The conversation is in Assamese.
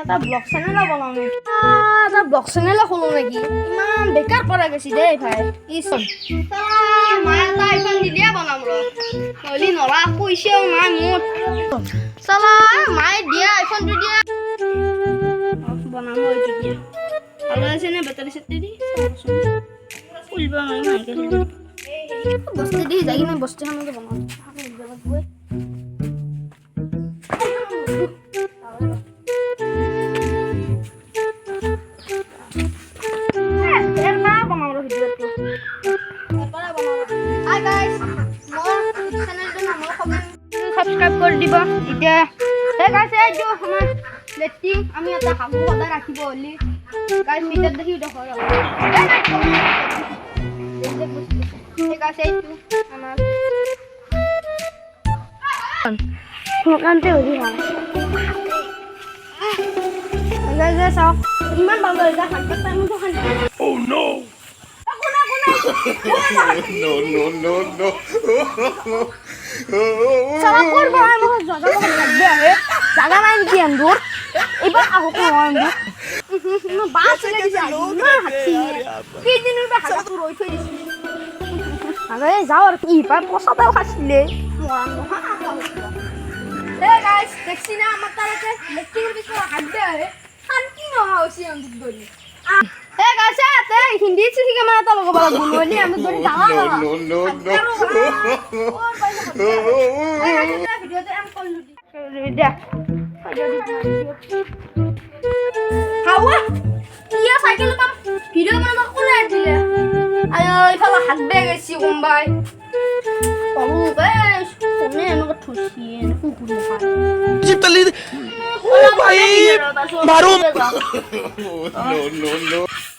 এটা ব্লগ চেনেল বনাও নেকি এটা ব্লগ চেনেল খোলো নেকি ইমান বেকাৰ কৰা গৈছি দেই ভাই ইচোন মায়ে এটা আইফোন দিলে বনাম ৰ নহলি নৰা পইচাও নাই মোৰ চালা মায়ে দিয়া আইফোনটো দিয়া বনাম এইটো দিয়া ভালো আছে নে বেটারি সেটারি ফুলবা নাই মাইকে বস্তি দি যাই না বস্তি খানো বনাম সাবস্ক্রাইব করে দিবা এটা হে গাইস এই যে আমার লেটিং আমি এটা হাবু কথা রাখিব হলি গাইস ভিতর দেখি দেখো এই গাইস এই তো আমার কোনকান্তে হলি হয় গাইস সব ইমান ভালো এটা হাঁটতে টাইম তো খান ও নো no. Salah korban ama zaga লাগবে আরে জায়গা নাই কি আন্দুর এবার আহো তো আন্দুর না বাস লাগি যাও না হাতি কি দিনের বে হাত রই থই দিছি আরে যাও আর কি পার পসাটাও খাসলে এ গাইস দেখছি না আমার তারাতে লেকচারের বিষয়ে হাঁটবে আরে শান্তি না হইছি আন্দুর ধরি এ গাইস তে হিন্দি শিখে মানে তা লগো বলা বললি আমি ধরি যাওয়া no ভিডিওতে এম করলু দেখ হাওয়া ইয়া সাইকেল পাম ভিডিও বানানো কোলে দিলে আয় ইফালা হাতবে গেছি কোনবাই বাবু বেশ কোনে আমাকে ঠুসি কুকুর খায় চিতলি ও ভাই মারো no